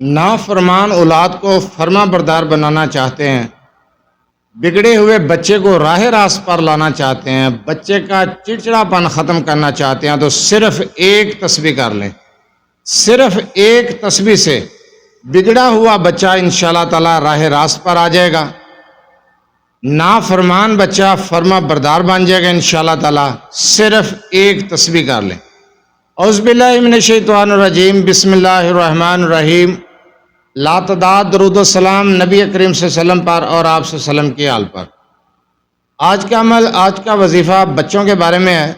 نافرمان اولاد کو فرما بردار بنانا چاہتے ہیں، بگڑے ہوئے بچے کو راہ راست پر لانا چاہتے ہیں، بچے کا چڑچڑاپن ختم کرنا چاہتے ہیں، تو صرف ایک تسبیح کر لیں۔ صرف ایک تسبیح سے بگڑا ہوا بچہ انشاءاللہ تعالی راہ راست پر آ جائے گا، نافرمان بچہ فرما بردار بن جائے گا انشاءاللہ تعالی۔ صرف ایک تسبیح کر لیں۔ اعوذ باللہ من الشیطان الرجیم، بسم اللہ الرحمن الرحیم۔ لا تعداد درود و سلام نبی کریم صلی اللہ علیہ وسلم پر اور آپ صلی اللہ علیہ وسلم کی آل پر۔ آج کا عمل، آج کا وظیفہ بچوں کے بارے میں ہے۔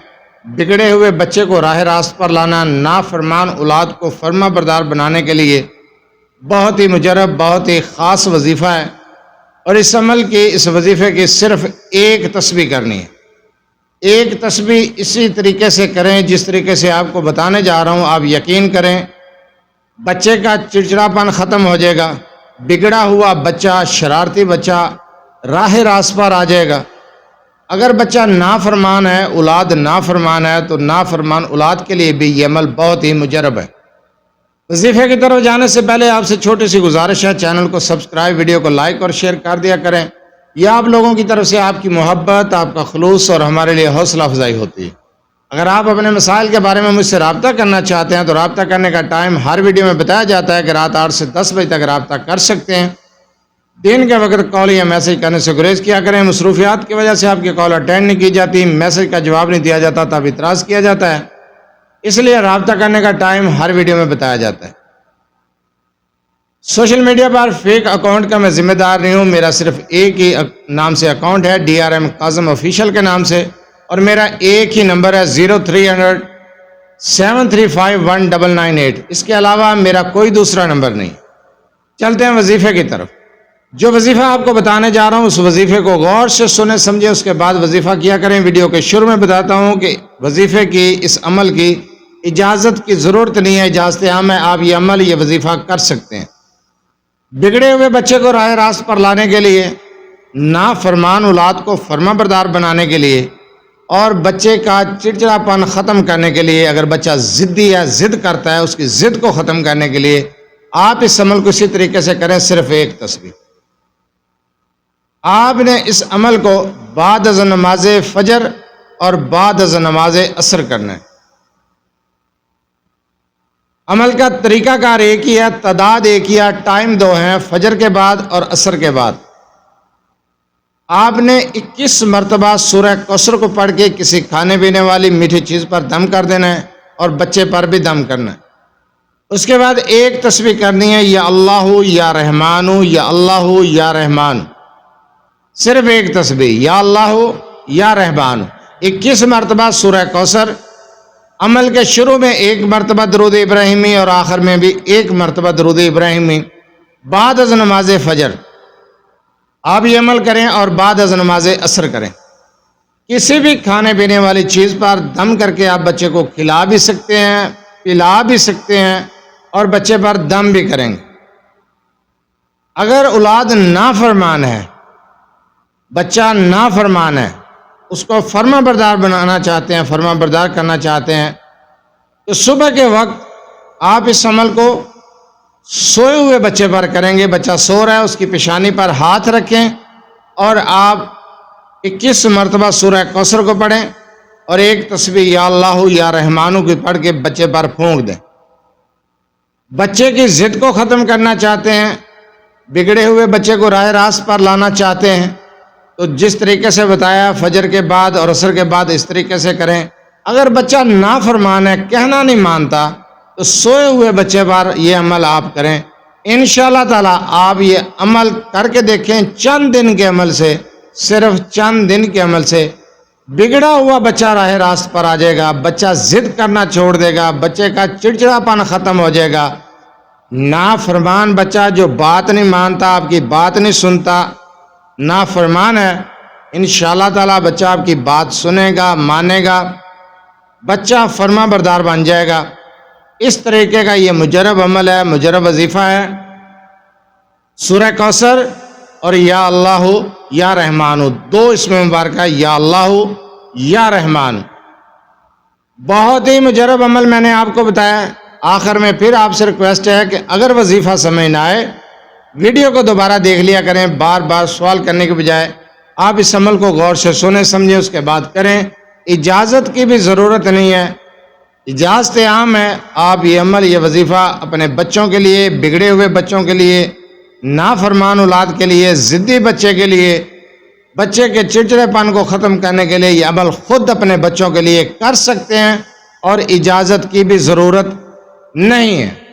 بگڑے ہوئے بچے کو راہ راست پر لانا، نافرمان اولاد کو فرما بردار بنانے کے لیے بہت ہی مجرب، بہت ہی خاص وظیفہ ہے، اور اس عمل کی، اس وظیفے کی صرف ایک تسبیح کرنی ہے۔ ایک تسبیح اسی طریقے سے کریں جس طریقے سے آپ کو بتانے جا رہا ہوں۔ آپ یقین کریں، بچے کا چڑچڑاپن ختم ہو جائے گا، بگڑا ہوا بچہ، شرارتی بچہ راہ راست پر آ جائے گا۔ اگر بچہ نافرمان ہے، اولاد نافرمان ہے، تو نافرمان اولاد کے لیے بھی یہ عمل بہت ہی مجرب ہے۔ وظیفے کی طرف جانے سے پہلے آپ سے چھوٹی سی گزارش ہے، چینل کو سبسکرائب، ویڈیو کو لائک اور شیئر کر دیا کریں۔ یہ آپ لوگوں کی طرف سے آپ کی محبت، آپ کا خلوص اور ہمارے لیے حوصلہ افزائی ہوتی ہے۔ اگر آپ اپنے مسائل کے بارے میں مجھ سے رابطہ کرنا چاہتے ہیں تو رابطہ کرنے کا ٹائم ہر ویڈیو میں بتایا جاتا ہے کہ رات 8 سے 10 بجے تک رابطہ کر سکتے ہیں۔ دن کے وقت کال یا میسج کرنے سے گریز کیا کریں۔ مصروفیات کی وجہ سے آپ کی کال اٹینڈ نہیں کی جاتی، میسج کا جواب نہیں دیا جاتا، تب اعتراض کیا جاتا ہے، اس لیے رابطہ کرنے کا ٹائم ہر ویڈیو میں بتایا جاتا ہے۔ سوشل میڈیا پر فیک اکاؤنٹ کا میں ذمہ دار نہیں ہوں، میرا صرف ایک ہی نام سے اکاؤنٹ ہے، DRM کاظم آفیشیل کے نام سے، اور میرا ایک ہی نمبر ہے 0300 735 1998۔ اس کے علاوہ میرا کوئی دوسرا نمبر نہیں۔ چلتے ہیں وظیفے کی طرف۔ جو وظیفہ آپ کو بتانے جا رہا ہوں اس وظیفے کو غور سے سنیں سمجھیں، اس کے بعد وظیفہ کیا کریں۔ ویڈیو کے شروع میں بتاتا ہوں کہ وظیفے کی، اس عمل کی اجازت کی ضرورت نہیں ہے، اجازت عام ہے، آپ یہ عمل، یہ وظیفہ کر سکتے ہیں۔ بگڑے ہوئے بچے کو راہ راست پر لانے کے لیے، نافرمان اولاد کو فرما بردار بنانے کے لیے، اور بچے کا چڑچڑاپن ختم کرنے کے لیے، اگر بچہ ضدی ہے، ضد کرتا ہے، اس کی ضد کو ختم کرنے کے لیے آپ اس عمل کو اسی طریقے سے کریں، صرف ایک تسبیح۔ آپ نے اس عمل کو بعد از نماز فجر اور بعد از نماز عصر کرنا ہے۔ عمل کا طریقہ کار ایک ہی ہے، تعداد ایک ہی ہے، ٹائم دو ہیں، فجر کے بعد اور عصر کے بعد۔ آپ نے 21 مرتبہ سورہ کوثر کو پڑھ کے کسی کھانے پینے والی میٹھی چیز پر دم کر دینا ہے، اور بچے پر بھی دم کرنا ہے۔ اس کے بعد ایک تسبیح کرنی ہے، یا اللہ یا رحمان، یا اللہ یا رحمان۔ صرف ایک تسبیح، یا اللہ یا رحمان۔ 21 مرتبہ سورہ کوثر، عمل کے شروع میں 1 مرتبہ درود ابراہیمی اور آخر میں بھی 1 مرتبہ درود ابراہیمی، بعد از نماز فجر آپ یہ عمل کریں، اور بعد از نماز عصر کریں۔ کسی بھی کھانے پینے والی چیز پر دم کر کے آپ بچے کو کھلا بھی سکتے ہیں، پلا بھی سکتے ہیں، اور بچے پر دم بھی کریں گے۔ اگر اولاد نافرمان ہے، بچہ نافرمان ہے، اس کو فرما بردار بنانا چاہتے ہیں، فرما بردار کرنا چاہتے ہیں، تو صبح کے وقت آپ اس عمل کو سوئے ہوئے بچے پر کریں گے۔ بچہ سو رہا ہے، اس کی پیشانی پر ہاتھ رکھیں، اور آپ 21 مرتبہ سورہ کوثر کو پڑھیں، اور ایک تسبیح یا اللہ یا رحمانو کی پڑھ کے بچے پر پھونک دیں۔ بچے کی ضد کو ختم کرنا چاہتے ہیں، بگڑے ہوئے بچے کو راہ راست پر لانا چاہتے ہیں، تو جس طریقے سے بتایا فجر کے بعد اور عصر کے بعد اس طریقے سے کریں۔ اگر بچہ نافرمان ہے، کہنا نہیں مانتا، تو سوئے ہوئے بچے پر یہ عمل آپ کریں۔ انشاءاللہ تعالی آپ یہ عمل کر کے دیکھیں، چند دن کے عمل سے، صرف چند دن کے عمل سے بگڑا ہوا بچہ راہ راست پر آ جائے گا، بچہ ضد کرنا چھوڑ دے گا، بچے کا چڑچڑاپن ختم ہو جائے گا۔ نافرمان بچہ جو بات نہیں مانتا، آپ کی بات نہیں سنتا، نافرمان ہے، انشاءاللہ تعالی بچہ آپ کی بات سنے گا، مانے گا، بچہ فرما بردار بن جائے گا۔ اس طریقے کا یہ مجرب عمل ہے، مجرب وظیفہ ہے۔ سورہ کوثر اور یا اللہ یا رحمان، 2 اسم مبارکہ، یا اللہ یا رحمان، بہت ہی مجرب عمل میں نے آپ کو بتایا ہے۔ آخر میں پھر آپ سے ریکویسٹ ہے کہ اگر وظیفہ سمجھ نہ آئے ویڈیو کو دوبارہ دیکھ لیا کریں، بار بار سوال کرنے کے بجائے آپ اس عمل کو غور سے سنیں سمجھیں اس کے بعد کریں۔ اجازت کی بھی ضرورت نہیں ہے، اجازت عام ہے۔ آپ یہ عمل یہ وظیفہ اپنے بچوں کے لیے، بگڑے ہوئے بچوں کے لیے، نافرمان اولاد کے لیے، ضدی بچے کے لیے، بچے کے چڑچڑے پن کو ختم کرنے کے لیے یہ عمل خود اپنے بچوں کے لیے کر سکتے ہیں اور اجازت کی بھی ضرورت نہیں ہے۔